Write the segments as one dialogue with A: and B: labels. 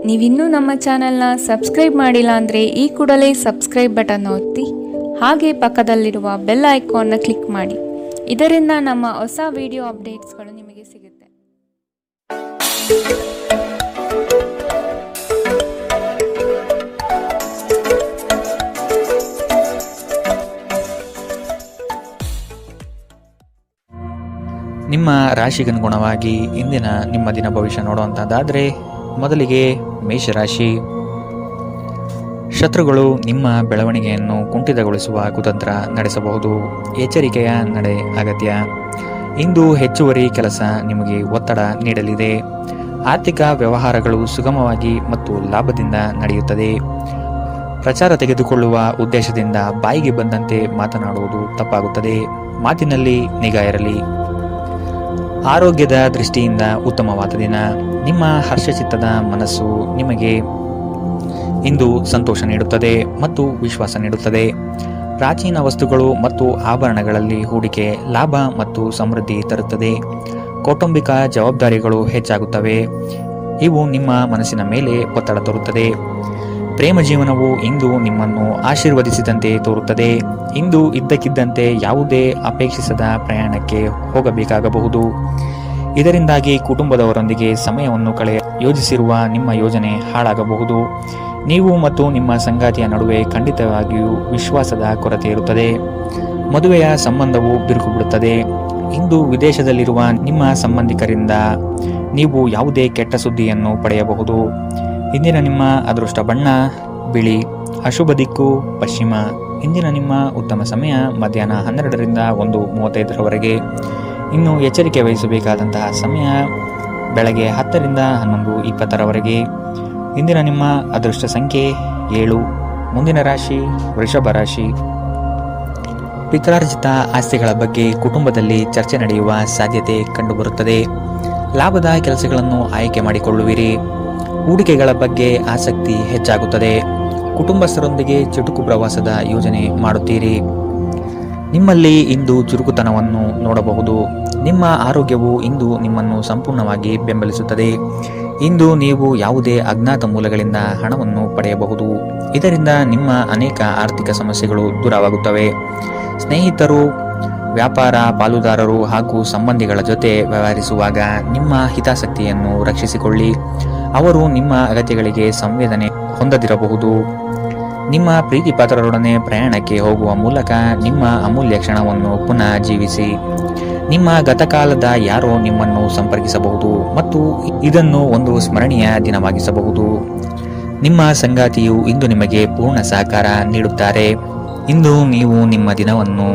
A: ನೀವಿನ್ನೂ ನಮ್ಮ ಚಾನೆಲ್ನ ಸಬ್ಸ್ಕ್ರೈಬ್ ಮಾಡಿಲ್ಲ ಅಂದರೆ ಈ ಕೂಡಲೇ ಸಬ್ಸ್ಕ್ರೈಬ್ ಬಟನ್ ಒತ್ತಿ ಹಾಗೆ ಪಕ್ಕದಲ್ಲಿರುವ ಬೆಲ್ ಐಕಾನ್ನ ಕ್ಲಿಕ್ ಮಾಡಿ. ಇದರಿಂದ ನಮ್ಮ ಹೊಸ ವಿಡಿಯೋ ಅಪ್ಡೇಟ್ಸ್ಗಳು ನಿಮಗೆ ಸಿಗುತ್ತೆ.
B: ನಿಮ್ಮ ರಾಶಿಗನುಗುಣವಾಗಿ ಇಂದಿನ ನಿಮ್ಮ ದಿನ ಭವಿಷ್ಯ ನೋಡುವಂಥದ್ದಾದರೆ ಮೊದಲಿಗೆ ಮೇಷರಾಶಿ. ಶತ್ರುಗಳು ನಿಮ್ಮ ಬೆಳವಣಿಗೆಯನ್ನು ಕುಂಠಿತಗೊಳಿಸುವ ಕುತಂತ್ರ ನಡೆಸಬಹುದು. ಎಚ್ಚರಿಕೆಯ ನಡೆ ಅಗತ್ಯ. ಇಂದು ಹೆಚ್ಚುವರಿ ಕೆಲಸ ನಿಮಗೆ ಒತ್ತಡ ನೀಡಲಿದೆ. ಆರ್ಥಿಕ ವ್ಯವಹಾರಗಳು ಸುಗಮವಾಗಿ ಮತ್ತು ಲಾಭದಿಂದ ನಡೆಯುತ್ತದೆ. ಪ್ರಚಾರ ತೆಗೆದುಕೊಳ್ಳುವ ಉದ್ದೇಶದಿಂದ ಬಾಯಿಗೆ ಬಂದಂತೆ ಮಾತನಾಡುವುದು ತಪ್ಪಾಗುತ್ತದೆ. ಮಾತಿನಲ್ಲಿ ನಿಗಾ ಇರಲಿ. ಆರೋಗ್ಯದ ದೃಷ್ಟಿಯಿಂದ ಉತ್ತಮವಾದ ದಿನ. ನಿಮ್ಮ ಹರ್ಷಚಿತ್ತದ ಮನಸ್ಸು ನಿಮಗೆ ಇಂದು ಸಂತೋಷ ನೀಡುತ್ತದೆ ಮತ್ತು ವಿಶ್ವಾಸ ನೀಡುತ್ತದೆ. ಪ್ರಾಚೀನ ವಸ್ತುಗಳು ಮತ್ತು ಆಭರಣಗಳಲ್ಲಿ ಹೂಡಿಕೆ ಲಾಭ ಮತ್ತು ಸಮೃದ್ಧಿ ತರುತ್ತದೆ. ಕೌಟುಂಬಿಕ ಜವಾಬ್ದಾರಿಗಳು ಹೆಚ್ಚಾಗುತ್ತವೆ. ಇವು ನಿಮ್ಮ ಮನಸ್ಸಿನ ಮೇಲೆ ಒತ್ತಡ ತರುತ್ತದೆ. ಪ್ರೇಮ ಜೀವನವು ಇಂದು ನಿಮ್ಮನ್ನು ಆಶೀರ್ವದಿಸಿದಂತೆ ತೋರುತ್ತದೆ. ಇಂದು ಇದ್ದಕ್ಕಿದ್ದಂತೆ ಯಾವುದೇ ಅಪೇಕ್ಷಿಸದ ಪ್ರಯಾಣಕ್ಕೆ ಹೋಗಬೇಕಾಗಬಹುದು. ಇದರಿಂದಾಗಿ ಕುಟುಂಬದವರೊಂದಿಗೆ ಸಮಯವನ್ನು ಯೋಜಿಸಿರುವ ನಿಮ್ಮ ಯೋಜನೆ ಹಾಳಾಗಬಹುದು. ನೀವು ಮತ್ತು ನಿಮ್ಮ ಸಂಗಾತಿಯ ನಡುವೆ ಖಂಡಿತವಾಗಿಯೂ ವಿಶ್ವಾಸದ ಕೊರತೆ ಇರುತ್ತದೆ. ಮದುವೆಯ ಸಂಬಂಧವು ಬಿರುಕು ಬಿಡುತ್ತದೆ. ಇಂದು ವಿದೇಶದಲ್ಲಿರುವ ನಿಮ್ಮ ಸಂಬಂಧಿಕರಿಂದ ನೀವು ಯಾವುದೇ ಕೆಟ್ಟ ಸುದ್ದಿಯನ್ನು ಪಡೆಯಬಹುದು. ಇಂದಿನ ನಿಮ್ಮ ಅದೃಷ್ಟ ಬಣ್ಣ ಬಿಳಿ. ಅಶುಭ ದಿಕ್ಕು ಪಶ್ಚಿಮ. ಇಂದಿನ ನಿಮ್ಮ ಉತ್ತಮ ಸಮಯ ಮಧ್ಯಾಹ್ನ 12ರಿಂದ 1:35ರವರೆಗೆ. ಇನ್ನು ಎಚ್ಚರಿಕೆ ವಹಿಸಬೇಕಾದಂತಹ ಸಮಯ ಬೆಳಗ್ಗೆ 10ರಿಂದ 11:20ರವರೆಗೆ. ಇಂದಿನ ನಿಮ್ಮ ಅದೃಷ್ಟ ಸಂಖ್ಯೆ 7. ಮುಂದಿನ ರಾಶಿ ವೃಷಭ ರಾಶಿ. ಪಿತ್ರಾರ್ಜಿತ ಆಸ್ತಿಗಳ ಬಗ್ಗೆ ಕುಟುಂಬದಲ್ಲಿ ಚರ್ಚೆ ನಡೆಯುವ ಸಾಧ್ಯತೆ ಕಂಡುಬರುತ್ತದೆ. ಲಾಭದ ಕೆಲಸಗಳನ್ನು ಆಯ್ಕೆ ಮಾಡಿಕೊಳ್ಳುವಿರಿ. ಹೂಡಿಕೆಗಳ ಬಗ್ಗೆ ಆಸಕ್ತಿ ಹೆಚ್ಚಾಗುತ್ತದೆ. ಕುಟುಂಬಸ್ಥರೊಂದಿಗೆ ಚುಟುಕು ಪ್ರವಾಸದ ಯೋಜನೆ ಮಾಡುತ್ತೀರಿ. ನಿಮ್ಮಲ್ಲಿ ಇಂದು ಚುರುಕುತನವನ್ನು ನೋಡಬಹುದು. ನಿಮ್ಮ ಆರೋಗ್ಯವು ಇಂದು ನಿಮ್ಮನ್ನು ಸಂಪೂರ್ಣವಾಗಿ ಬೆಂಬಲಿಸುತ್ತದೆ. ಇಂದು ನೀವು ಯಾವುದೇ ಅಜ್ಞಾತ ಮೂಲಗಳಿಂದ ಹಣವನ್ನು ಪಡೆಯಬಹುದು. ಇದರಿಂದ ನಿಮ್ಮ ಅನೇಕ ಆರ್ಥಿಕ ಸಮಸ್ಯೆಗಳು ದೂರವಾಗುತ್ತವೆ. ಸ್ನೇಹಿತರು, ವ್ಯಾಪಾರ ಪಾಲುದಾರರು ಹಾಗೂ ಸಂಬಂಧಿಗಳ ಜೊತೆ ವ್ಯವಹರಿಸುವಾಗ ನಿಮ್ಮ ಹಿತಾಸಕ್ತಿಯನ್ನು ರಕ್ಷಿಸಿಕೊಳ್ಳಿ. ಅವರು ನಿಮ್ಮ ಅಗತ್ಯಗಳಿಗೆ ಸಂವೇದನೆ ಹೊಂದದಿರಬಹುದು. ನಿಮ್ಮ ಪ್ರೀತಿ ಪಾತ್ರರೊಡನೆ ಪ್ರಯಾಣಕ್ಕೆ ಹೋಗುವ ಮೂಲಕ ನಿಮ್ಮ ಅಮೂಲ್ಯ ಕ್ಷಣವನ್ನು ಪುನಃ ಜೀವಿಸಿ. ನಿಮ್ಮ ಗತಕಾಲದ ಯಾರೋ ನಿಮ್ಮನ್ನು ಸಂಪರ್ಕಿಸಬಹುದು ಮತ್ತು ಇದನ್ನು ಒಂದು ಸ್ಮರಣೀಯ ದಿನವಾಗಿಸಬಹುದು. ನಿಮ್ಮ ಸಂಗಾತಿಯು ಇಂದು ನಿಮಗೆ ಪೂರ್ಣ ಸಹಕಾರ ನೀಡುತ್ತಾರೆ. ಇಂದು ನೀವು ನಿಮ್ಮ ದಿನವನ್ನು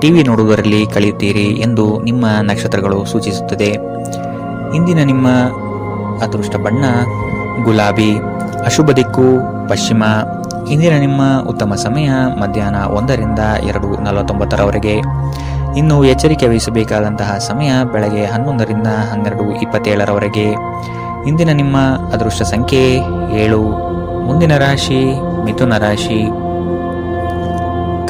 B: ಟಿವಿ ನೋಡುವುದರಲ್ಲಿ ಕಳೆಯುತ್ತೀರಿ ಎಂದು ನಿಮ್ಮ ನಕ್ಷತ್ರಗಳು ಸೂಚಿಸುತ್ತದೆ. ಇಂದಿನ ನಿಮ್ಮ ಅದೃಷ್ಟ ಬಣ್ಣ ಗುಲಾಬಿ. ಅಶುಭ ದಿಕ್ಕು ಪಶ್ಚಿಮ. ಇಂದಿನ ನಿಮ್ಮ ಉತ್ತಮ ಸಮಯ ಮಧ್ಯಾಹ್ನ 1ರಿಂದ 2:49ರವರೆಗೆ. ಇನ್ನು ಎಚ್ಚರಿಕೆ ವಹಿಸಬೇಕಾದಂತಹ ಸಮಯ ಬೆಳಗ್ಗೆ 11ರಿಂದ 12:27ರವರೆಗೆ. ಇಂದಿನ ನಿಮ್ಮ ಅದೃಷ್ಟ ಸಂಖ್ಯೆ 7. ಮುಂದಿನ ರಾಶಿ ಮಿಥುನ ರಾಶಿ.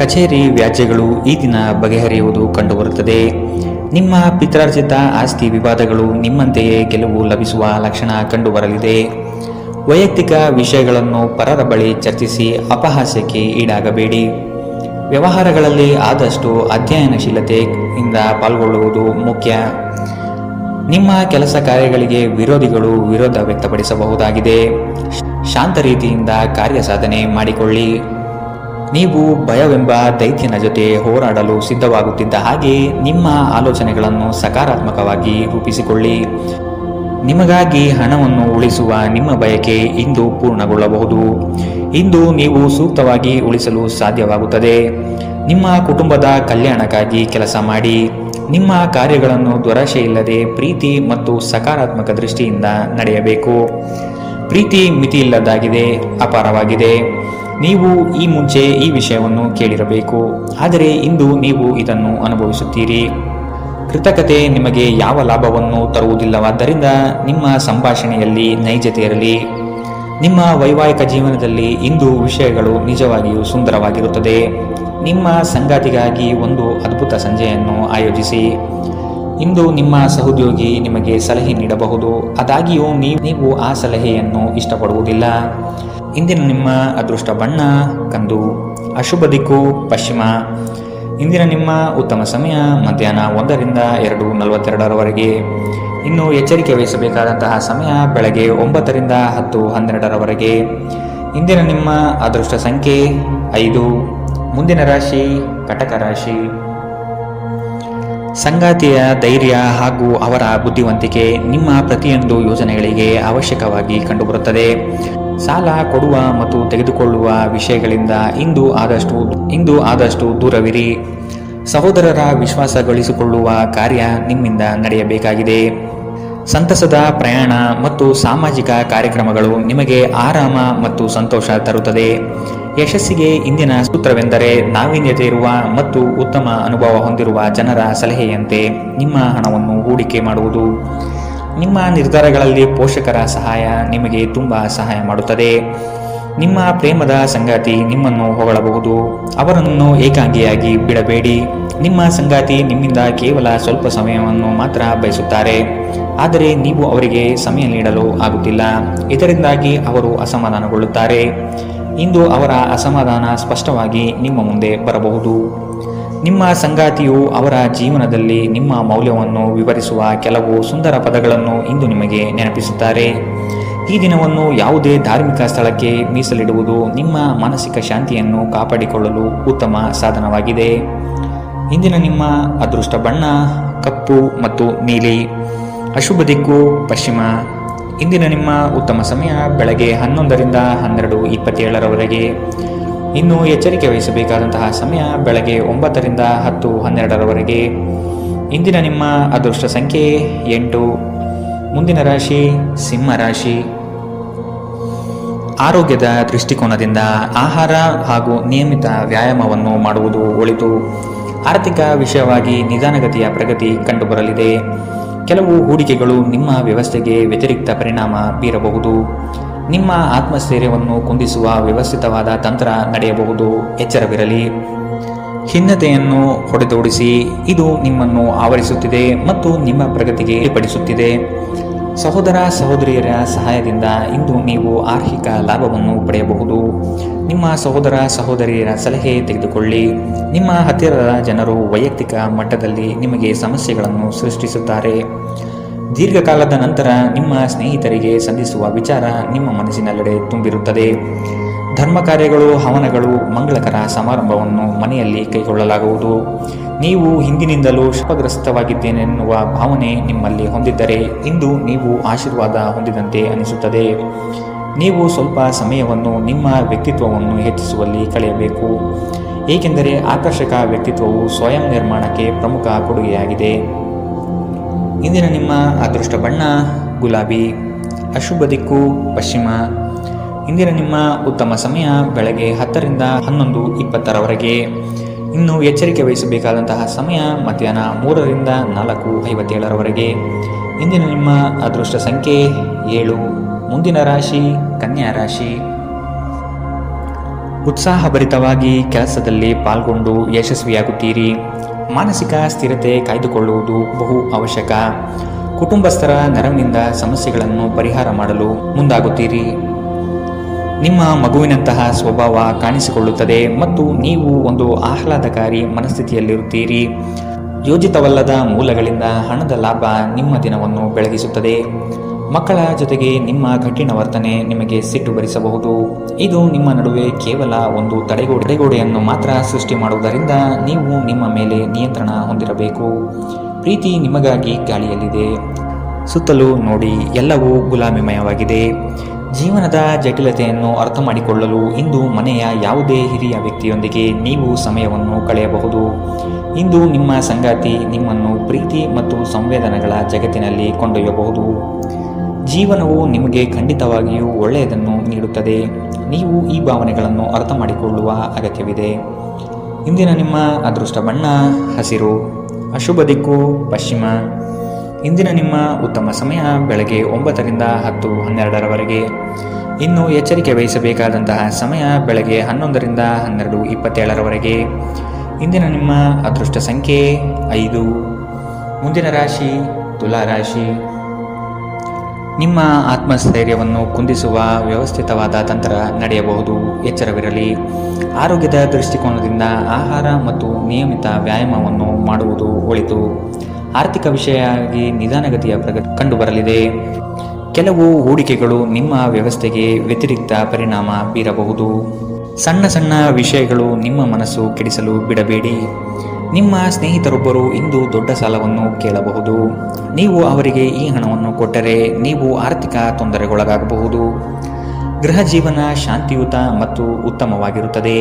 B: ಕಚೇರಿ ವ್ಯಾಜ್ಯಗಳು ಈ ದಿನ ಬಗೆಹರಿಯುವುದು ಕಂಡುಬರುತ್ತದೆ. ನಿಮ್ಮ ಪಿತ್ರಾರ್ಜಿತ ಆಸ್ತಿ ವಿವಾದಗಳು ನಿಮ್ಮಂತೆಯೇ ಗೆಲುವು ಲಭಿಸುವ ಲಕ್ಷಣ ಕಂಡುಬರಲಿದೆ. ವೈಯಕ್ತಿಕ ವಿಷಯಗಳನ್ನು ಪರರ ಬಳಿ ಚರ್ಚಿಸಿ ಅಪಹಾಸ್ಯಕ್ಕೆ ಈಡಾಗಬೇಡಿ. ವ್ಯವಹಾರಗಳಲ್ಲಿ ಆದಷ್ಟು ಅಧ್ಯಯನಶೀಲತೆಯಿಂದ ಪಾಲ್ಗೊಳ್ಳುವುದು ಮುಖ್ಯ. ನಿಮ್ಮ ಕೆಲಸ ಕಾರ್ಯಗಳಿಗೆ ವಿರೋಧಿಗಳು ವಿರೋಧ ವ್ಯಕ್ತಪಡಿಸಬಹುದಾಗಿದೆ. ಶಾಂತ ರೀತಿಯಿಂದ ಕಾರ್ಯ ಸಾಧನೆ ಮಾಡಿಕೊಳ್ಳಿ. ನೀವು ಭಯವೆಂಬ ದೈತ್ಯನ ಜೊತೆ ಹೋರಾಡಲು ಸಿದ್ಧವಾಗುತ್ತಿದ್ದ ಹಾಗೆ ನಿಮ್ಮ ಆಲೋಚನೆಗಳನ್ನು ಸಕಾರಾತ್ಮಕವಾಗಿ ರೂಪಿಸಿಕೊಳ್ಳಿ. ನಿಮಗಾಗಿ ಹಣವನ್ನು ಉಳಿಸುವ ನಿಮ್ಮ ಬಯಕೆ ಇಂದು ಪೂರ್ಣಗೊಳ್ಳಬಹುದು. ಇಂದು ನೀವು ಸೂಕ್ತವಾಗಿ ಉಳಿಸಲು ಸಾಧ್ಯವಾಗುತ್ತದೆ. ನಿಮ್ಮ ಕುಟುಂಬದ ಕಲ್ಯಾಣಕ್ಕಾಗಿ ಕೆಲಸ ಮಾಡಿ. ನಿಮ್ಮ ಕಾರ್ಯಗಳನ್ನು ದುರಾಶೆಯಿಲ್ಲದೆ ಪ್ರೀತಿ ಮತ್ತು ಸಕಾರಾತ್ಮಕ ದೃಷ್ಟಿಯಿಂದ ನಡೆಯಬೇಕು. ಪ್ರೀತಿ ಮಿತಿಯಿಲ್ಲದಾಗಿದೆ, ಅಪಾರವಾಗಿದೆ. ನೀವು ಈ ಮುಂಚೆ ಈ ವಿಷಯವನ್ನು ಕೇಳಿರಬೇಕು, ಆದರೆ ಇಂದು ನೀವು ಇದನ್ನು ಅನುಭವಿಸುತ್ತೀರಿ. ಕೃತಕತೆ ನಿಮಗೆ ಯಾವ ಲಾಭವನ್ನು ತರುವುದಿಲ್ಲವಾದ್ದರಿಂದ ನಿಮ್ಮ ಸಂಭಾಷಣೆಯಲ್ಲಿ ನೈಜತೆ ಇರಲಿ. ನಿಮ್ಮ ವೈವಾಹಿಕ ಜೀವನದಲ್ಲಿ ಇಂದು ವಿಷಯಗಳು ನಿಜವಾಗಿಯೂ ಸುಂದರವಾಗಿರುತ್ತದೆ. ನಿಮ್ಮ ಸಂಗಾತಿಗಾಗಿ ಒಂದು ಅದ್ಭುತ ಸಂಜೆಯನ್ನು ಆಯೋಜಿಸಿ. ಇಂದು ನಿಮ್ಮ ಸಹೋದ್ಯೋಗಿ ನಿಮಗೆ ಸಲಹೆ ನೀಡಬಹುದು, ಆದಾಗ್ಯೂ ನೀವು ಆ ಸಲಹೆಯನ್ನು ಇಷ್ಟಪಡುವುದಿಲ್ಲ. ಇಂದಿನ ನಿಮ್ಮ ಅದೃಷ್ಟ ಬಣ್ಣ ಕಂದು. ಅಶುಭ ದಿಕ್ಕು ಪಶ್ಚಿಮ. ಇಂದಿನ ನಿಮ್ಮ ಉತ್ತಮ ಸಮಯ ಮಧ್ಯಾಹ್ನ 1 ರಿಂದ 2:42 ಇನ್ನು ಎಚ್ಚರಿಕೆ ವಹಿಸಬೇಕಾದಂತಹ ಸಮಯ ಬೆಳಗ್ಗೆ 9 ರಿಂದ 10:12 ಇಂದಿನ ನಿಮ್ಮ ಅದೃಷ್ಟ ಸಂಖ್ಯೆ 5. ಮುಂದಿನ ರಾಶಿ ಕಟಕ ರಾಶಿ. ಸಂಗಾತಿಯ ಧೈರ್ಯ ಹಾಗೂ ಅವರ ಬುದ್ಧಿವಂತಿಕೆ ನಿಮ್ಮ ಪ್ರತಿಯೊಂದು ಯೋಜನೆಗಳಿಗೆ ಅವಶ್ಯಕವಾಗಿ ಕಂಡುಬರುತ್ತದೆ. ಸಾಲ ಕೊಡುವ ಮತ್ತು ತೆಗೆದುಕೊಳ್ಳುವ ವಿಷಯಗಳಿಂದ ಇಂದು ಆದಷ್ಟು ದೂರವಿರಿ. ಸಹೋದರರ ವಿಶ್ವಾಸ ಗಳಿಸಿಕೊಳ್ಳುವ ಕಾರ್ಯ ನಿಮ್ಮಿಂದ ನಡೆಯಬೇಕಾಗಿದೆ. ಸಂತಸದ ಪ್ರಯಾಣ ಮತ್ತು ಸಾಮಾಜಿಕ ಕಾರ್ಯಕ್ರಮಗಳು ನಿಮಗೆ ಆರಾಮ ಮತ್ತು ಸಂತೋಷ ತರುತ್ತದೆ. ಯಶಸ್ಸಿಗೆ ಇಂದಿನ ಸೂತ್ರವೆಂದರೆ ನಾವೀನ್ಯತೆ ಇರುವ ಮತ್ತು ಉತ್ತಮ ಅನುಭವ ಹೊಂದಿರುವ ಜನರ ಸಲಹೆಯಂತೆ ನಿಮ್ಮ ಹಣವನ್ನು ಹೂಡಿಕೆ ಮಾಡುವುದು. ನಿಮ್ಮ ನಿರ್ಧಾರಗಳಲ್ಲಿ ಪೋಷಕರ ಸಹಾಯ ನಿಮಗೆ ತುಂಬ ಸಹಾಯ ಮಾಡುತ್ತದೆ. ನಿಮ್ಮ ಪ್ರೇಮದ ಸಂಗಾತಿ ನಿಮ್ಮನ್ನು ಹೊಗಳಬಹುದು, ಅವರನ್ನು ಏಕಾಂಗಿಯಾಗಿ ಬಿಡಬೇಡಿ. ನಿಮ್ಮ ಸಂಗಾತಿ ನಿಮ್ಮಿಂದ ಕೇವಲ ಸ್ವಲ್ಪ ಸಮಯವನ್ನು ಮಾತ್ರ ಬಯಸುತ್ತಾರೆ, ಆದರೆ ನೀವು ಅವರಿಗೆ ಸಮಯ ನೀಡಲು ಆಗುತ್ತಿಲ್ಲ. ಇದರಿಂದಾಗಿ ಅವರು ಅಸಮಾಧಾನಗೊಳ್ಳುತ್ತಾರೆ. ಇಂದು ಅವರ ಅಸಮಾಧಾನ ಸ್ಪಷ್ಟವಾಗಿ ನಿಮ್ಮ ಮುಂದೆ ಬರಬಹುದು. ನಿಮ್ಮ ಸಂಗಾತಿಯು ಅವರ ಜೀವನದಲ್ಲಿ ನಿಮ್ಮ ಮೌಲ್ಯವನ್ನು ವಿವರಿಸುವ ಕೆಲವು ಸುಂದರ ಪದಗಳನ್ನು ಇಂದು ನಿಮಗೆ ನೆನಪಿಸುತ್ತಾರೆ. ಈ ದಿನವನ್ನು ಯಾವುದೇ ಧಾರ್ಮಿಕ ಸ್ಥಳಕ್ಕೆ ಮೀಸಲಿಡುವುದು ನಿಮ್ಮ ಮಾನಸಿಕ ಶಾಂತಿಯನ್ನು ಕಾಪಾಡಿಕೊಳ್ಳಲು ಉತ್ತಮ ಸಾಧನವಾಗಿದೆ. ಇಂದಿನ ನಿಮ್ಮ ಅದೃಷ್ಟ ಬಣ್ಣ ಕಪ್ಪು ಮತ್ತು ನೀಲಿ. ಅಶುಭ ದಿಕ್ಕು ಪಶ್ಚಿಮ. ಇಂದಿನ ನಿಮ್ಮ ಉತ್ತಮ ಸಮಯ ಬೆಳಗ್ಗೆ 11 ರಿಂದ 12:27 ಇನ್ನು ಎಚ್ಚರಿಕೆ ವಹಿಸಬೇಕಾದಂತಹ ಸಮಯ ಬೆಳಗ್ಗೆ 9 ರಿಂದ 10:12 ಇಂದಿನ ನಿಮ್ಮ ಅದೃಷ್ಟ ಸಂಖ್ಯೆ 8. ಮುಂದಿನ ರಾಶಿ ಸಿಂಹ ರಾಶಿ. ಆರೋಗ್ಯದ ದೃಷ್ಟಿಕೋನದಿಂದ ಆಹಾರ ಹಾಗೂ ನಿಯಮಿತ ವ್ಯಾಯಾಮವನ್ನು ಮಾಡುವುದು ಒಳಿತು. ಆರ್ಥಿಕ ವಿಷಯವಾಗಿ ನಿಧಾನಗತಿಯ ಪ್ರಗತಿ ಕಂಡುಬರಲಿದೆ. ಕೆಲವು ಹೂಡಿಕೆಗಳು ನಿಮ್ಮ ವ್ಯವಸ್ಥೆಗೆ ವ್ಯತಿರಿಕ್ತ ಪರಿಣಾಮ ಬೀರಬಹುದು. ನಿಮ್ಮ ಆತ್ಮಸ್ಥೈರ್ಯವನ್ನು ಕುಂದಿಸುವ ವ್ಯವಸ್ಥಿತವಾದ ತಂತ್ರ ನಡೆಯಬಹುದು. ಎಚ್ಚರವಿರಲಿ. ಖಿನ್ನತೆಯನ್ನು ಹೊಡೆದೋಡಿಸಿ, ಇದು ನಿಮ್ಮನ್ನು ಆವರಿಸುತ್ತಿದೆ ಮತ್ತು ನಿಮ್ಮ ಪ್ರಗತಿಗೆ ಅಡ್ಡಿಪಡಿಸುತ್ತಿದೆ. ಸಹೋದರ ಸಹೋದರಿಯರ ಸಹಾಯದಿಂದ ಇಂದು ನೀವು ಆರ್ಥಿಕ ಲಾಭವನ್ನು ಪಡೆಯಬಹುದು. ನಿಮ್ಮ ಸಹೋದರ ಸಹೋದರಿಯರ ಸಲಹೆ ತೆಗೆದುಕೊಳ್ಳಿ. ನಿಮ್ಮ ಹತ್ತಿರದ ಜನರು ವೈಯಕ್ತಿಕ ಮಟ್ಟದಲ್ಲಿ ನಿಮಗೆ ಸಮಸ್ಯೆಗಳನ್ನು ಸೃಷ್ಟಿಸುತ್ತಾರೆ. ದೀರ್ಘಕಾಲದ ನಂತರ ನಿಮ್ಮ ಸ್ನೇಹಿತರಿಗೆ ಸಂಧಿಸುವ ವಿಚಾರ ನಿಮ್ಮ ಮನಸ್ಸಿನೆಲ್ಲೆಡೆ ತುಂಬಿರುತ್ತದೆ. ಧರ್ಮ ಕಾರ್ಯಗಳು, ಹವನಗಳು, ಮಂಗಳಕರ ಸಮಾರಂಭವನ್ನು ಮನೆಯಲ್ಲಿ ಕೈಗೊಳ್ಳಲಾಗುವುದು. ನೀವು ಹಿಂದಿನಿಂದಲೂ ಶಾಪಗ್ರಸ್ತವಾಗಿದ್ದೇನೆನ್ನುವ ಭಾವನೆ ನಿಮ್ಮಲ್ಲಿ ಹೊಂದಿದ್ದರೆ ಇಂದು ನೀವು ಆಶೀರ್ವಾದ ಹೊಂದಿದಂತೆ ಅನಿಸುತ್ತದೆ. ನೀವು ಸ್ವಲ್ಪ ಸಮಯವನ್ನು ನಿಮ್ಮ ವ್ಯಕ್ತಿತ್ವವನ್ನು ಹೆಚ್ಚಿಸುವಲ್ಲಿ ಕಳೆಯಬೇಕು, ಏಕೆಂದರೆ ಆಕರ್ಷಕ ವ್ಯಕ್ತಿತ್ವವು ಸ್ವಯಂ ನಿರ್ಮಾಣಕ್ಕೆ ಪ್ರಮುಖ ಕೊಡುಗೆಯಾಗಿದೆ. ಇಂದಿನ ನಿಮ್ಮ ಅದೃಷ್ಟ ಬಣ್ಣ ಗುಲಾಬಿ. ಅಶುಭ ದಿಕ್ಕು ಪಶ್ಚಿಮ. ಇಂದಿನ ನಿಮ್ಮ ಉತ್ತಮ ಸಮಯ ಬೆಳಗ್ಗೆ 10 ರಿಂದ 11:20 ಇನ್ನು ಎಚ್ಚರಿಕೆ ವಹಿಸಬೇಕಾದಂತಹ ಸಮಯ ಮಧ್ಯಾಹ್ನ 3 ರಿಂದ 4:57 ಇಂದಿನ ನಿಮ್ಮ ಅದೃಷ್ಟ ಸಂಖ್ಯೆ 7. ಮುಂದಿನ ರಾಶಿ ಕನ್ಯಾ ರಾಶಿ. ಉತ್ಸಾಹಭರಿತವಾಗಿ ಕೆಲಸದಲ್ಲಿ ಪಾಲ್ಗೊಂಡು ಯಶಸ್ವಿಯಾಗುತ್ತೀರಿ. ಮಾನಸಿಕ ಸ್ಥಿರತೆ ಕಾಯ್ದುಕೊಳ್ಳುವುದು ಬಹು ಅವಶ್ಯಕ. ಕುಟುಂಬಸ್ಥರ ನೆರವಿನಿಂದ ಸಮಸ್ಯೆಗಳನ್ನು ಪರಿಹಾರ ಮಾಡಲು ಮುಂದಾಗುತ್ತೀರಿ. ನಿಮ್ಮ ಮಗುವಿನಂತಹ ಸ್ವಭಾವ ಕಾಣಿಸಿಕೊಳ್ಳುತ್ತದೆ ಮತ್ತು ನೀವು ಒಂದು ಆಹ್ಲಾದಕಾರಿ ಮನಸ್ಥಿತಿಯಲ್ಲಿರುತ್ತೀರಿ. ಯೋಜಿತವಲ್ಲದ ಮೂಲಗಳಿಂದ ಹಣದ ಲಾಭ ನಿಮ್ಮ ದಿನವನ್ನು ಬೆಳಗಿಸುತ್ತದೆ. ಮಕ್ಕಳ ಜೊತೆಗೆ ನಿಮ್ಮ ಕಠಿಣ ವರ್ತನೆ ನಿಮಗೆ ಸಿಟ್ಟು ಬರಿಸಬಹುದು. ಇದು ನಿಮ್ಮ ನಡುವೆ ಕೇವಲ ಒಂದು ತಡೆಗೋಡೆಯನ್ನು ಮಾತ್ರ ಸೃಷ್ಟಿ ಮಾಡುವುದರಿಂದ ನೀವು ನಿಮ್ಮ ಮೇಲೆ ನಿಯಂತ್ರಣ ಹೊಂದಿರಬೇಕು. ಪ್ರೀತಿ ನಿಮಗಾಗಿ ಗಾಳಿಯಲ್ಲಿದೆ. ಸುತ್ತಲೂ ನೋಡಿ, ಎಲ್ಲವೂ ಗುಲಾಮಿಮಯವಾಗಿದೆ. ಜೀವನದ ಜಟಿಲತೆಯನ್ನು ಅರ್ಥ ಮಾಡಿಕೊಳ್ಳಲು ಇಂದು ಮನೆಯ ಯಾವುದೇ ಹಿರಿಯ ವ್ಯಕ್ತಿಯೊಂದಿಗೆ ನೀವು ಸಮಯವನ್ನು ಕಳೆಯಬಹುದು. ಇಂದು ನಿಮ್ಮ ಸಂಗಾತಿ ನಿಮ್ಮನ್ನು ಪ್ರೀತಿ ಮತ್ತು ಸಂವೇದನೆಗಳ ಜಗತ್ತಿನಲ್ಲಿ ಕೊಂಡೊಯ್ಯಬಹುದು. ಜೀವನವು ನಿಮಗೆ ಖಂಡಿತವಾಗಿಯೂ ಒಳ್ಳೆಯದನ್ನು ನೀಡುತ್ತದೆ. ನೀವು ಈ ಭಾವನೆಗಳನ್ನು ಅರ್ಥ ಮಾಡಿಕೊಳ್ಳುವ ಅಗತ್ಯವಿದೆ. ಇಂದಿನ ನಿಮ್ಮ ಅದೃಷ್ಟ ಬಣ್ಣ ಹಸಿರು. ಅಶುಭ ದಿಕ್ಕು ಪಶ್ಚಿಮ. ಇಂದಿನ ನಿಮ್ಮ ಉತ್ತಮ ಸಮಯ ಬೆಳಗ್ಗೆ 9 ರಿಂದ 10:12 ಇನ್ನು ಎಚ್ಚರಿಕೆ ವಹಿಸಬೇಕಾದಂತಹ ಸಮಯ ಬೆಳಗ್ಗೆ 11 ರಿಂದ 12:27 ಇಂದಿನ ನಿಮ್ಮ ಅದೃಷ್ಟ ಸಂಖ್ಯೆ 5. ಮುಂದಿನ ರಾಶಿ ತುಲಾ ರಾಶಿ. ನಿಮ್ಮ ಆತ್ಮಸ್ಥೈರ್ಯವನ್ನು ಕುಂದಿಸುವ ವ್ಯವಸ್ಥಿತವಾದ ತಂತ್ರ ನಡೆಯಬಹುದು. ಎಚ್ಚರವಿರಲಿ. ಆರೋಗ್ಯದ ದೃಷ್ಟಿಕೋನದಿಂದ ಆಹಾರ ಮತ್ತು ನಿಯಮಿತ ವ್ಯಾಯಾಮವನ್ನು ಮಾಡುವುದು ಒಳಿತು. ಆರ್ಥಿಕ ವಿಷಯವಾಗಿ ನಿಧಾನಗತಿಯ ಪ್ರಗತಿ ಕಂಡುಬರಲಿದೆ. ಕೆಲವು ಹೂಡಿಕೆಗಳು ನಿಮ್ಮ ವ್ಯವಸ್ಥೆಗೆ ವ್ಯತಿರಿಕ್ತ ಪರಿಣಾಮ ಬೀರಬಹುದು. ಸಣ್ಣ ಸಣ್ಣ ವಿಷಯಗಳು ನಿಮ್ಮ ಮನಸ್ಸು ಕೆಡಿಸಲು ಬಿಡಬೇಡಿ. ನಿಮ್ಮ ಸ್ನೇಹಿತರೊಬ್ಬರು ಇಂದು ದೊಡ್ಡ ಸಾಲವನ್ನು ಕೇಳಬಹುದು. ನೀವು ಅವರಿಗೆ ಈ ಹಣವನ್ನು ಕೊಟ್ಟರೆ ನೀವು ಆರ್ಥಿಕ ತೊಂದರೆಗೊಳಗಾಗಬಹುದು. ಗೃಹ ಜೀವನ ಶಾಂತಿಯುತ ಮತ್ತು ಉತ್ತಮವಾಗಿರುತ್ತದೆ.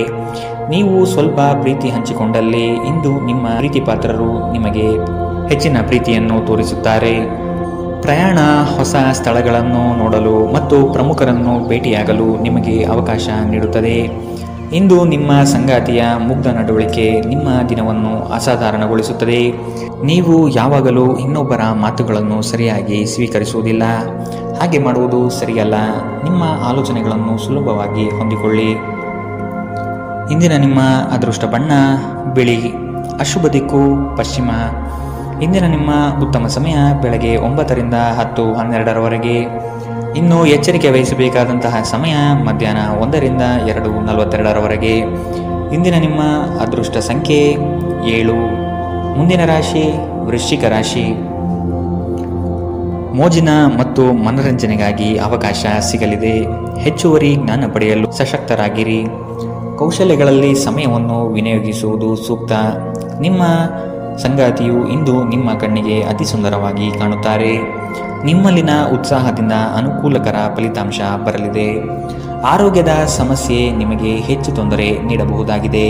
B: ನೀವು ಸ್ವಲ್ಪ ಪ್ರೀತಿ ಹಂಚಿಕೊಂಡಲ್ಲಿ ಇಂದು ನಿಮ್ಮ ಪ್ರೀತಿ ಪಾತ್ರರು ನಿಮಗೆ ಹೆಚ್ಚಿನ ಪ್ರೀತಿಯನ್ನು ತೋರಿಸುತ್ತಾರೆ. ಪ್ರಯಾಣ, ಹೊಸ ಸ್ಥಳಗಳನ್ನು ನೋಡಲು ಮತ್ತು ಪ್ರಮುಖರನ್ನು ಭೇಟಿಯಾಗಲು ನಿಮಗೆ ಅವಕಾಶ ನೀಡುತ್ತದೆ. ಇಂದು ನಿಮ್ಮ ಸಂಗಾತಿಯ ಮುಗ್ಧ ನಡವಳಿಕೆ ನಿಮ್ಮ ದಿನವನ್ನು ಅಸಾಧಾರಣಗೊಳಿಸುತ್ತದೆ. ನೀವು ಯಾವಾಗಲೂ ಇನ್ನೊಬ್ಬರ ಮಾತುಗಳನ್ನು ಸರಿಯಾಗಿ ಸ್ವೀಕರಿಸುವುದಿಲ್ಲ. ಹಾಗೆ ಮಾಡುವುದು ಸರಿಯಲ್ಲ. ನಿಮ್ಮ ಆಲೋಚನೆಗಳನ್ನು ಸುಲಭವಾಗಿ ಹೊಂದಿಕೊಳ್ಳಿ. ಇಂದಿನ ನಿಮ್ಮ ಅದೃಷ್ಟ ಬಣ್ಣ ಬಿಳಿ. ಅಶುಭ ದಿಕ್ಕು ಪಶ್ಚಿಮ. ಇಂದಿನ ನಿಮ್ಮ ಉತ್ತಮ ಸಮಯ ಬೆಳಗ್ಗೆ 9 ರಿಂದ 10:12 ಇನ್ನು ಎಚ್ಚರಿಕೆ ವಹಿಸಬೇಕಾದಂತಹ ಸಮಯ ಮಧ್ಯಾಹ್ನ 1 ರಿಂದ 2:42 ಇಂದಿನ ನಿಮ್ಮ ಅದೃಷ್ಟ ಸಂಖ್ಯೆ 7. ಮುಂದಿನ ರಾಶಿ ವೃಶ್ಚಿಕ ರಾಶಿ. ಮೋಜಿನ ಮತ್ತು ಮನರಂಜನೆಗಾಗಿ ಅವಕಾಶ ಸಿಗಲಿದೆ. ಹೆಚ್ಚುವರಿ ಜ್ಞಾನ ಪಡೆಯಲು ಸಶಕ್ತರಾಗಿರಿ. ಕೌಶಲ್ಯಗಳಲ್ಲಿ ಸಮಯವನ್ನು ವಿನಿಯೋಗಿಸುವುದು ಸೂಕ್ತ. ನಿಮ್ಮ ಸಂಗಾತಿಯು ಇಂದು ನಿಮ್ಮ ಕಣ್ಣಿಗೆ ಅತಿ ಸುಂದರವಾಗಿ ಕಾಣುತ್ತಾರೆ. ನಿಮ್ಮಲ್ಲಿನ ಉತ್ಸಾಹದಿಂದ ಅನುಕೂಲಕರ ಫಲಿತಾಂಶ ಬರಲಿದೆ. ಆರೋಗ್ಯದ ಸಮಸ್ಯೆ ನಿಮಗೆ ಹೆಚ್ಚು ತೊಂದರೆ ನೀಡಬಹುದಾಗಿದೆ.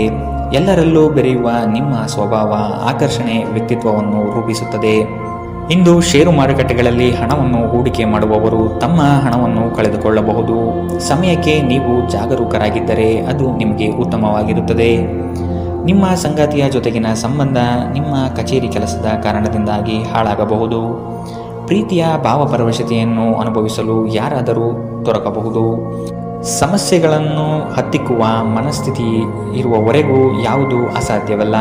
B: ಎಲ್ಲರಲ್ಲೂ ಬೆರೆಯುವ ನಿಮ್ಮ ಸ್ವಭಾವ ಆಕರ್ಷಣೆ ವ್ಯಕ್ತಿತ್ವವನ್ನು ರೂಪಿಸುತ್ತದೆ. ಇಂದು ಷೇರು ಮಾರುಕಟ್ಟೆಗಳಲ್ಲಿ ಹಣವನ್ನು ಹೂಡಿಕೆ ಮಾಡುವವರು ತಮ್ಮ ಹಣವನ್ನು ಕಳೆದುಕೊಳ್ಳಬಹುದು. ಸಮಯಕ್ಕೆ ನೀವು ಜಾಗರೂಕರಾಗಿದ್ದರೆ ಅದು ನಿಮಗೆ ಉತ್ತಮವಾಗಿರುತ್ತದೆ. ನಿಮ್ಮ ಸಂಗಾತಿಯ ಜೊತೆಗಿನ ಸಂಬಂಧ ನಿಮ್ಮ ಕಚೇರಿ ಕೆಲಸದ ಕಾರಣದಿಂದಾಗಿ ಹಾಳಾಗಬಹುದು. ಪ್ರೀತಿಯ ಭಾವಪರವಶತೆಯನ್ನು ಅನುಭವಿಸಲು ಯಾರಾದರೂ ದೊರಕಬಹುದು. ಸಮಸ್ಯೆಗಳನ್ನು ಹತ್ತಿಕ್ಕುವ ಮನಸ್ಥಿತಿ ಇರುವವರೆಗೂ ಯಾವುದೂ ಅಸಾಧ್ಯವಲ್ಲ.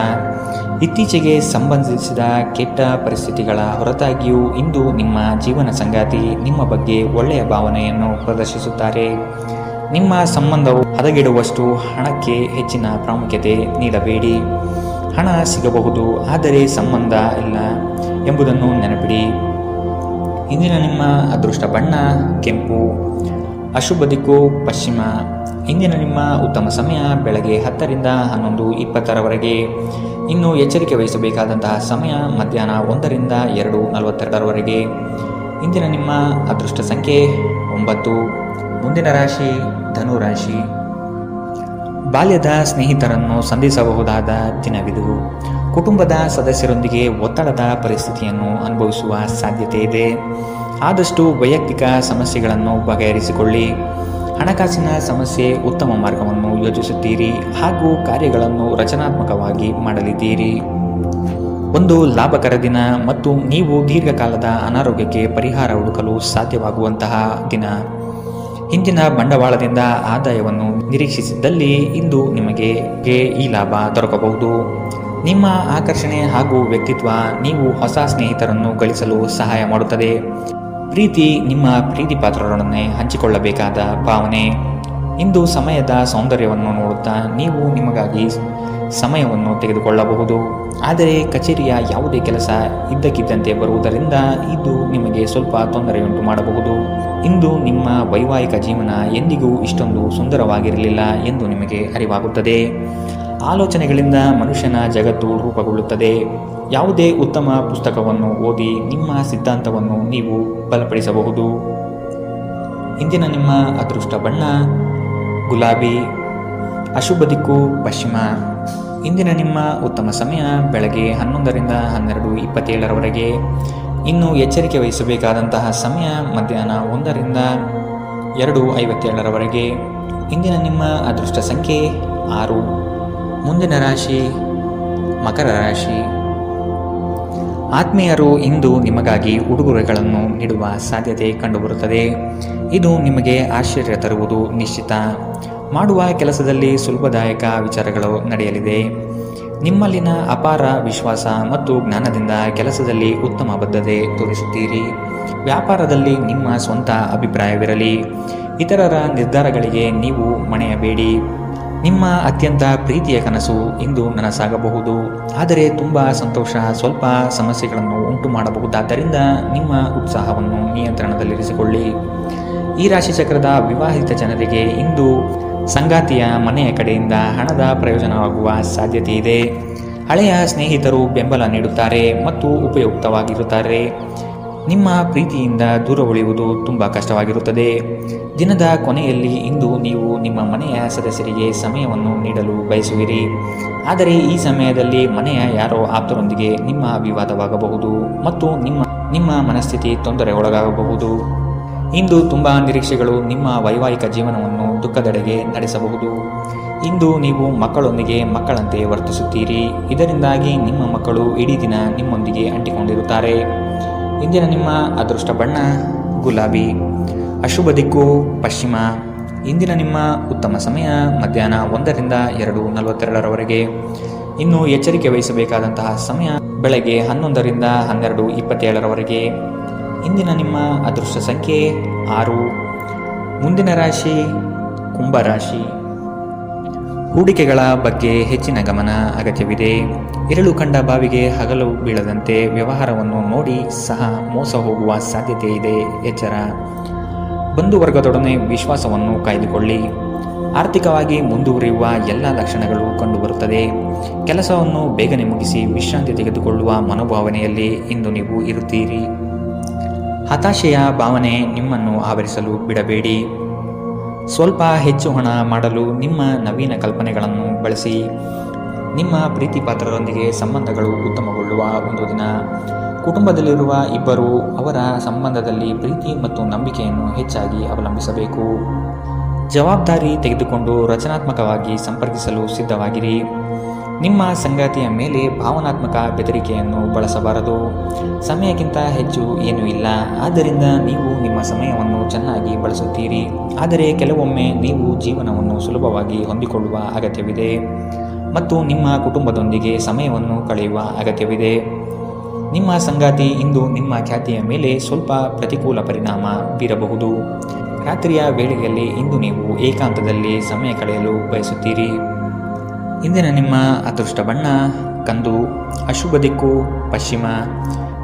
B: ಇತ್ತೀಚೆಗೆ ಸಂಬಂಧಿಸಿದ ಕೆಟ್ಟ ಪರಿಸ್ಥಿತಿಗಳ ಹೊರತಾಗಿಯೂ ಇಂದು ನಿಮ್ಮ ಜೀವನ ಸಂಗಾತಿ ನಿಮ್ಮ ಬಗ್ಗೆ ಒಳ್ಳೆಯ ಭಾವನೆಯನ್ನು ಪ್ರದರ್ಶಿಸುತ್ತಾರೆ. ನಿಮ್ಮ ಸಂಬಂಧವು ಹದಗೆಡುವಷ್ಟು ಹಣಕ್ಕೆ ಹೆಚ್ಚಿನ ಪ್ರಾಮುಖ್ಯತೆ ನೀಡಬೇಡಿ. ಹಣ ಸಿಗಬಹುದು, ಆದರೆ ಸಂಬಂಧ ಇಲ್ಲ ಎಂಬುದನ್ನು ನೆನಪಿಡಿ. ಇಂದಿನ ನಿಮ್ಮ ಅದೃಷ್ಟ ಬಣ್ಣ ಕೆಂಪು. ಅಶುಭ ದಿಕ್ಕು ಪಶ್ಚಿಮ. ಇಂದಿನ ನಿಮ್ಮ ಉತ್ತಮ ಸಮಯ ಬೆಳಗ್ಗೆ 10 ರಿಂದ 11:20 ಇನ್ನು ಎಚ್ಚರಿಕೆ ವಹಿಸಬೇಕಾದಂತಹ ಸಮಯ ಮಧ್ಯಾಹ್ನ 1 ರಿಂದ 2:42 ಇಂದಿನ ನಿಮ್ಮ ಅದೃಷ್ಟ ಸಂಖ್ಯೆ 9. ಮುಂದಿನ ರಾಶಿ ಧನು ರಾಶಿ. ಬಾಲ್ಯದ ಸ್ನೇಹಿತರನ್ನು ಸಂಧಿಸಬಹುದಾದ ದಿನವಿದು. ಕುಟುಂಬದ ಸದಸ್ಯರೊಂದಿಗೆ ಒತ್ತಡದ ಪರಿಸ್ಥಿತಿಯನ್ನು ಅನುಭವಿಸುವ ಸಾಧ್ಯತೆ ಇದೆ. ಆದಷ್ಟು ವೈಯಕ್ತಿಕ ಸಮಸ್ಯೆಗಳನ್ನು ಬಗೆಹರಿಸಿಕೊಳ್ಳಿ. ಹಣಕಾಸಿನ ಸಮಸ್ಯೆ ಉತ್ತಮ ಮಾರ್ಗವನ್ನು ಯೋಜಿಸುತ್ತೀರಿ ಹಾಗೂ ಕಾರ್ಯಗಳನ್ನು ರಚನಾತ್ಮಕವಾಗಿ ಮಾಡಲಿದ್ದೀರಿ. ಒಂದು ಲಾಭಕರ ದಿನ ಮತ್ತು ನೀವು ದೀರ್ಘಕಾಲದ ಅನಾರೋಗ್ಯಕ್ಕೆ ಪರಿಹಾರ ಹುಡುಕಲು ಸಾಧ್ಯವಾಗುವಂತಹ ದಿನ. ಹಿಂದಿನ ಬಂಡವಾಳದಿಂದ ಆದಾಯವನ್ನು ನಿರೀಕ್ಷಿಸಿದ್ದಲ್ಲಿ ಇಂದು ನಿಮಗೆ ಈ ಲಾಭ ದೊರಕಬಹುದು. ನಿಮ್ಮ ಆಕರ್ಷಣೆ ಹಾಗೂ ವ್ಯಕ್ತಿತ್ವ ನೀವು ಹೊಸ ಸ್ನೇಹಿತರನ್ನು ಗಳಿಸಲು ಸಹಾಯ ಮಾಡುತ್ತದೆ. ಪ್ರೀತಿ ನಿಮ್ಮ ಪ್ರೀತಿ ಪಾತ್ರರೊಡನೆ ಹಂಚಿಕೊಳ್ಳಬೇಕಾದ ಭಾವನೆ. ಇಂದು ಸಮಯದ ಸೌಂದರ್ಯವನ್ನು ನೋಡುತ್ತಾ ನೀವು ನಿಮಗಾಗಿ ಸಮಯವನ್ನು ತೆಗೆದುಕೊಳ್ಳಬಹುದು. ಆದರೆ ಕಚೇರಿಯ ಯಾವುದೇ ಕೆಲಸ ಇದ್ದಕ್ಕಿದ್ದಂತೆ ಬರುವುದರಿಂದ ಇದು ನಿಮಗೆ ಸ್ವಲ್ಪ ತೊಂದರೆಯುಂಟು ಮಾಡಬಹುದು. ಇಂದು ನಿಮ್ಮ ವೈವಾಹಿಕ ಜೀವನ ಎಂದಿಗೂ ಇಷ್ಟೊಂದು ಸುಂದರವಾಗಿರಲಿಲ್ಲ ಎಂದು ನಿಮಗೆ ಅರಿವಾಗುತ್ತದೆ. ಆಲೋಚನೆಗಳಿಂದ ಮನುಷ್ಯನ ಜಗತ್ತು ರೂಪುಗೊಳ್ಳುತ್ತದೆ. ಯಾವುದೇ ಉತ್ತಮ ಪುಸ್ತಕವನ್ನು ಓದಿ ನಿಮ್ಮ ಸಿದ್ಧಾಂತವನ್ನು ನೀವು ಬಲಪಡಿಸಬಹುದು. ಇಂದಿನ ನಿಮ್ಮ ಅದೃಷ್ಟ ಬಣ್ಣ ಗುಲಾಬಿ. ಅಶುಭ ದಿಕ್ಕು ಪಶ್ಚಿಮ. ಇಂದಿನ ನಿಮ್ಮ ಉತ್ತಮ ಸಮಯ ಬೆಳಗ್ಗೆ 11 ರಿಂದ 12:27 ಇನ್ನು ಎಚ್ಚರಿಕೆ ವಹಿಸಬೇಕಾದಂತಹ ಸಮಯ ಮಧ್ಯಾಹ್ನ 1 ರಿಂದ 2:57 ಇಂದಿನ ನಿಮ್ಮ ಅದೃಷ್ಟ ಸಂಖ್ಯೆ 6. ಮುಂದಿನ ರಾಶಿ ಮಕರ ರಾಶಿ. ಆತ್ಮೀಯರು ಇಂದು ನಿಮಗಾಗಿ ಉಡುಗೊರೆಗಳನ್ನು ನೀಡುವ ಸಾಧ್ಯತೆ ಕಂಡುಬರುತ್ತದೆ. ಇದು ನಿಮಗೆ ಆಶ್ಚರ್ಯ ತರುವುದು ನಿಶ್ಚಿತ. ಮಾಡುವ ಕೆಲಸದಲ್ಲಿ ಸುಲಭದಾಯಕ ವಿಚಾರಗಳು ನಡೆಯಲಿದೆ. ನಿಮ್ಮಲ್ಲಿನ ಅಪಾರ ವಿಶ್ವಾಸ ಮತ್ತು ಜ್ಞಾನದಿಂದ ಕೆಲಸದಲ್ಲಿ ಉತ್ತಮ ಬದ್ಧತೆ ತೋರಿಸುತ್ತೀರಿ. ವ್ಯಾಪಾರದಲ್ಲಿ ನಿಮ್ಮ ಸ್ವಂತ ಅಭಿಪ್ರಾಯವಿರಲಿ. ಇತರರ ನಿರ್ಧಾರಗಳಿಗೆ ನೀವು ಮಣೆಯಬೇಡಿ. ನಿಮ್ಮ ಅತ್ಯಂತ ಪ್ರೀತಿಯ ಕನಸು ಇಂದು ನನಸಾಗಬಹುದು. ಆದರೆ ತುಂಬ ಸಂತೋಷ ಸ್ವಲ್ಪ ಸಮಸ್ಯೆಗಳನ್ನು ಉಂಟು ಮಾಡಬಹುದಾದ್ದರಿಂದ ನಿಮ್ಮ ಉತ್ಸಾಹವನ್ನು ನಿಯಂತ್ರಣದಲ್ಲಿರಿಸಿಕೊಳ್ಳಿ. ಈ ರಾಶಿಚಕ್ರದ ವಿವಾಹಿತ ಜನರಿಗೆ ಇಂದು ಸಂಗಾತಿಯ ಮನೆಯ ಕಡೆಯಿಂದ ಹಣದ ಪ್ರಯೋಜನವಾಗುವ ಸಾಧ್ಯತೆ ಇದೆ. ಹಳೆಯ ಸ್ನೇಹಿತರು ಬೆಂಬಲ ನೀಡುತ್ತಾರೆ ಮತ್ತು ಉಪಯುಕ್ತವಾಗಿರುತ್ತಾರೆ. ನಿಮ್ಮ ಪ್ರೀತಿಯಿಂದ ದೂರ ಉಳಿಯುವುದು ತುಂಬ ಕಷ್ಟವಾಗಿರುತ್ತದೆ. ದಿನದ ಕೊನೆಯಲ್ಲಿ ಇಂದು ನೀವು ನಿಮ್ಮ ಮನೆಯ ಸದಸ್ಯರಿಗೆ ಸಮಯವನ್ನು ನೀಡಲು ಬಯಸುವಿರಿ. ಆದರೆ ಈ ಸಮಯದಲ್ಲಿ ಮನೆಯ ಯಾರೋ ಆಪ್ತರೊಂದಿಗೆ ನಿಮ್ಮ ವಿವಾದವಾಗಬಹುದು ಮತ್ತು ನಿಮ್ಮ ಮನಸ್ಥಿತಿ ತೊಂದರೆಗೊಳಗಾಗಬಹುದು. ಇಂದು ತುಂಬ ನಿರೀಕ್ಷೆಗಳು ನಿಮ್ಮ ವೈವಾಹಿಕ ಜೀವನವನ್ನು ದುಃಖದೆಡೆಗೆ ನಡೆಸಬಹುದು. ಇಂದು ನೀವು ಮಕ್ಕಳೊಂದಿಗೆ ಮಕ್ಕಳಂತೆ ವರ್ತಿಸುತ್ತೀರಿ. ಇದರಿಂದಾಗಿ ನಿಮ್ಮ ಮಕ್ಕಳು ಇಡೀ ದಿನ ನಿಮ್ಮೊಂದಿಗೆ ಅಂಟಿಕೊಂಡಿರುತ್ತಾರೆ. ಇಂದಿನ ನಿಮ್ಮ ಅದೃಷ್ಟ ಬಣ್ಣ ಗುಲಾಬಿ. ಅಶುಭ ದಿಕ್ಕು ಪಶ್ಚಿಮ. ಇಂದಿನ ನಿಮ್ಮ ಉತ್ತಮ ಸಮಯ ಮಧ್ಯಾಹ್ನ 1 ರಿಂದ 2:42 ಇನ್ನು ಎಚ್ಚರಿಕೆ ವಹಿಸಬೇಕಾದಂತಹ ಸಮಯ ಬೆಳಗ್ಗೆ 11 ರಿಂದ 12:27 ಇಂದಿನ ನಿಮ್ಮ ಅದೃಷ್ಟ ಸಂಖ್ಯೆ 6. ಮುಂದಿನ ರಾಶಿ ಕುಂಭರಾಶಿ. ಹೂಡಿಕೆಗಳ ಬಗ್ಗೆ ಹೆಚ್ಚಿನ ಗಮನ ಅಗತ್ಯವಿದೆ. ಇರಳು ಕಂಡ ಬಾವಿಗೆ ಹಗಲು ಬೀಳದಂತೆ ವ್ಯವಹಾರವನ್ನು ನೋಡಿ ಸಹ ಮೋಸ ಹೋಗುವ ಸಾಧ್ಯತೆ ಇದೆ. ಎಚ್ಚರ. ಬಂಧುವರ್ಗದೊಡನೆ ವಿಶ್ವಾಸವನ್ನು ಕಾಯ್ದುಕೊಳ್ಳಿ. ಆರ್ಥಿಕವಾಗಿ ಮುಂದುವರಿಯುವ ಎಲ್ಲ ಲಕ್ಷಣಗಳು ಕಂಡುಬರುತ್ತದೆ. ಕೆಲಸವನ್ನು ಬೇಗನೆ ಮುಗಿಸಿ ವಿಶ್ರಾಂತಿ ತೆಗೆದುಕೊಳ್ಳುವ ಮನೋಭಾವನೆಯಲ್ಲಿ ಇಂದು ನೀವು ಇರುತ್ತೀರಿ. ಹತಾಶೆಯ ಭಾವನೆ ನಿಮ್ಮನ್ನು ಆವರಿಸಲು ಬಿಡಬೇಡಿ. ಸ್ವಲ್ಪ ಹೆಚ್ಚು ಹಣ ಮಾಡಲು ನಿಮ್ಮ ನವೀನ ಕಲ್ಪನೆಗಳನ್ನು ಬಳಸಿ. ನಿಮ್ಮ ಪ್ರೀತಿ ಪಾತ್ರರೊಂದಿಗೆ ಸಂಬಂಧಗಳು ಉತ್ತಮಗೊಳ್ಳುವ ಒಂದು ದಿನ. ಕುಟುಂಬದಲ್ಲಿರುವ ಇಬ್ಬರು ಅವರ ಸಂಬಂಧದಲ್ಲಿ ಪ್ರೀತಿ ಮತ್ತು ನಂಬಿಕೆಯನ್ನು ಹೆಚ್ಚಾಗಿ ಅವಲಂಬಿಸಬೇಕು. ಜವಾಬ್ದಾರಿ ತೆಗೆದುಕೊಂಡು ರಚನಾತ್ಮಕವಾಗಿ ಸಂಪರ್ಕಿಸಲು ಸಿದ್ಧವಾಗಿರಿ. ನಿಮ್ಮ ಸಂಗಾತಿಯ ಮೇಲೆ ಭಾವನಾತ್ಮಕ ಬೆದರಿಕೆಯನ್ನು ಬಳಸಬಾರದು. ಸಮಯಕ್ಕಿಂತ ಹೆಚ್ಚು ಏನೂ ಇಲ್ಲ, ಆದ್ದರಿಂದ ನೀವು ನಿಮ್ಮ ಸಮಯವನ್ನು ಚೆನ್ನಾಗಿ ಬಳಸುತ್ತೀರಿ. ಆದರೆ ಕೆಲವೊಮ್ಮೆ ನೀವು ಜೀವನವನ್ನು ಸುಲಭವಾಗಿ ಹೊಂದಿಕೊಳ್ಳುವ ಅಗತ್ಯವಿದೆ ಮತ್ತು ನಿಮ್ಮ ಕುಟುಂಬದೊಂದಿಗೆ ಸಮಯವನ್ನು ಕಳೆಯುವ ಅಗತ್ಯವಿದೆ. ನಿಮ್ಮ ಸಂಗಾತಿ ಇಂದು ನಿಮ್ಮ ಖ್ಯಾತಿಯ ಮೇಲೆ ಸ್ವಲ್ಪ ಪ್ರತಿಕೂಲ ಪರಿಣಾಮ ಬೀರಬಹುದು. ರಾತ್ರಿಯ ವೇಳೆಯಲ್ಲಿ ಇಂದು ನೀವು ಏಕಾಂತದಲ್ಲಿ ಸಮಯ ಕಳೆಯಲು ಬಯಸುತ್ತೀರಿ. ಇಂದಿನ ನಿಮ್ಮ ಅದೃಷ್ಟ ಬಣ್ಣ ಕಂದು. ಅಶುಭ ದಿಕ್ಕು ಪಶ್ಚಿಮ.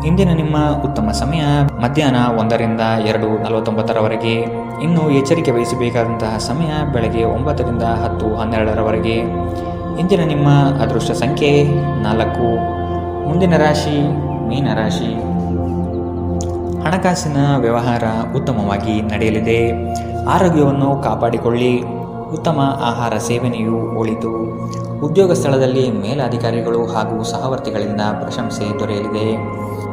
B: ಇಂದಿನ ನಿಮ್ಮ ಉತ್ತಮ ಸಮಯ ಮಧ್ಯಾಹ್ನ 1 ರಿಂದ 2:49 ಇನ್ನು ಎಚ್ಚರಿಕೆ ವಹಿಸಬೇಕಾದಂತಹ ಸಮಯ ಬೆಳಗ್ಗೆ 9 ರಿಂದ 10:12 ಇಂದಿನ ನಿಮ್ಮ ಅದೃಷ್ಟ ಸಂಖ್ಯೆ 4. ಮುಂದಿನ ರಾಶಿ ಮೀನರಾಶಿ. ಹಣಕಾಸಿನ ವ್ಯವಹಾರ ಉತ್ತಮವಾಗಿ ನಡೆಯಲಿದೆ. ಆರೋಗ್ಯವನ್ನು ಕಾಪಾಡಿಕೊಳ್ಳಿ. ಉತ್ತಮ ಆಹಾರ ಸೇವನೆಯು ಒಳಿತು. ಉದ್ಯೋಗ ಸ್ಥಳದಲ್ಲಿ ಮೇಲಧಿಕಾರಿಗಳು ಹಾಗೂ ಸಹವರ್ತಿಗಳಿಂದ ಪ್ರಶಂಸೆ ದೊರೆಯಲಿದೆ.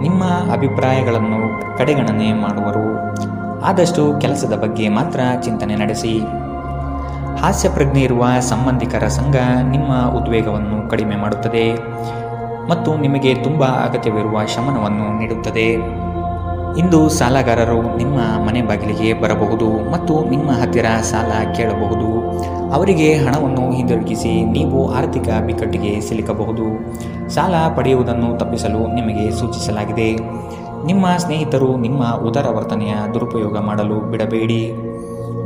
B: ನಿಮ್ಮ ಅಭಿಪ್ರಾಯಗಳನ್ನು ಕಡೆಗಣನೆ ಮಾಡುವರು. ಆದಷ್ಟು ಕೆಲಸದ ಬಗ್ಗೆ ಮಾತ್ರ ಚಿಂತನೆ ನಡೆಸಿ. ಹಾಸ್ಯ ಪ್ರಜ್ಞೆ ಇರುವ ಸಂಬಂಧಿಕರ ಸಂಘ ನಿಮ್ಮ ಉದ್ವೇಗವನ್ನು ಕಡಿಮೆ ಮಾಡುತ್ತದೆ ಮತ್ತು ನಿಮಗೆ ತುಂಬ ಅಗತ್ಯವಿರುವ ಶಮನವನ್ನು ನೀಡುತ್ತದೆ. ಇಂದು ಸಾಲಗಾರರು ನಿಮ್ಮ ಮನೆ ಬಾಗಿಲಿಗೆ ಬರಬಹುದು ಮತ್ತು ನಿಮ್ಮ ಹತ್ತಿರ ಸಾಲ ಕೇಳಬಹುದು. ಅವರಿಗೆ ಹಣವನ್ನು ಹಿಂದಿರುಗಿಸಿ ನೀವು ಆರ್ಥಿಕ ಬಿಕ್ಕಟ್ಟಿಗೆ ಸಿಲುಕಬಹುದು. ಸಾಲ ಪಡೆಯುವುದನ್ನು ತಪ್ಪಿಸಲು ನಿಮಗೆ ಸೂಚಿಸಲಾಗಿದೆ. ನಿಮ್ಮ ಸ್ನೇಹಿತರು ನಿಮ್ಮ ಉದಾರ ವರ್ತನೆಯ ದುರುಪಯೋಗ ಮಾಡಲು ಬಿಡಬೇಡಿ.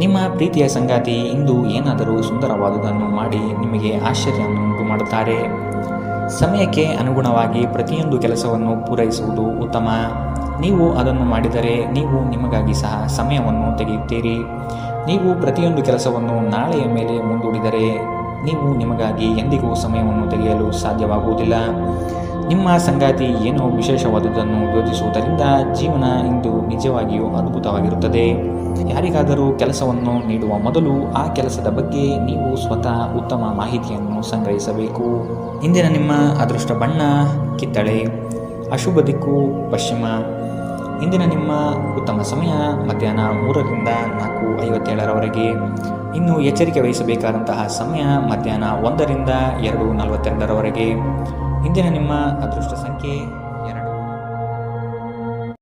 B: ನಿಮ್ಮ ಪ್ರೀತಿಯ ಸಂಗಾತಿ ಇಂದು ಏನಾದರೂ ಸುಂದರವಾದುದನ್ನು ಮಾಡಿ ನಿಮಗೆ ಆಶ್ಚರ್ಯವನ್ನುಂಟು ಮಾಡುತ್ತಾರೆ. ಸಮಯಕ್ಕೆ ಅನುಗುಣವಾಗಿ ಪ್ರತಿಯೊಂದು ಕೆಲಸವನ್ನು ಪೂರೈಸುವುದು ಉತ್ತಮ. ನೀವು ಅದನ್ನು ಮಾಡಿದರೆ ನೀವು ನಿಮಗಾಗಿ ಸಹ ಸಮಯವನ್ನು ತೆಗೆಯುತ್ತೀರಿ. ನೀವು ಪ್ರತಿಯೊಂದು ಕೆಲಸವನ್ನು ನಾಳೆಯ ಮೇಲೆ ಮುಂದೂಡಿದರೆ ನೀವು ನಿಮಗಾಗಿ ಎಂದಿಗೂ ಸಮಯವನ್ನು ತೆಗೆಯಲು ಸಾಧ್ಯವಾಗುವುದಿಲ್ಲ. ನಿಮ್ಮ ಸಂಗಾತಿ ಏನೋ ವಿಶೇಷವಾದುದನ್ನು ಯೋಜಿಸುವುದರಿಂದ ಜೀವನ ಇಂದು ನಿಜವಾಗಿಯೂ ಅದ್ಭುತವಾಗಿರುತ್ತದೆ. ಯಾರಿಗಾದರೂ ಕೆಲಸವನ್ನು ನೀಡುವ ಮೊದಲು ಆ ಕೆಲಸದ ಬಗ್ಗೆ ನೀವು ಸ್ವತಃ ಉತ್ತಮ ಮಾಹಿತಿಯನ್ನು ಸಂಗ್ರಹಿಸಬೇಕು. ಇಂದಿನ ನಿಮ್ಮ ಅದೃಷ್ಟ ಬಣ್ಣ ಕಿತ್ತಳೆ. ಅಶುಭ ದಿಕ್ಕು ಪಶ್ಚಿಮ. ಇಂದಿನ ನಿಮ್ಮ ಉತ್ತಮ ಸಮಯ ಮಧ್ಯಾಹ್ನ 3 ರಿಂದ 4:57 ಇನ್ನು ಎಚ್ಚರಿಕೆ ವಹಿಸಬೇಕಾದಂತಹ ಸಮಯ ಮಧ್ಯಾಹ್ನ 1 ರಿಂದ 2:42 ಇಂದಿನ ನಿಮ್ಮ ಅದೃಷ್ಟ ಸಂಖ್ಯೆ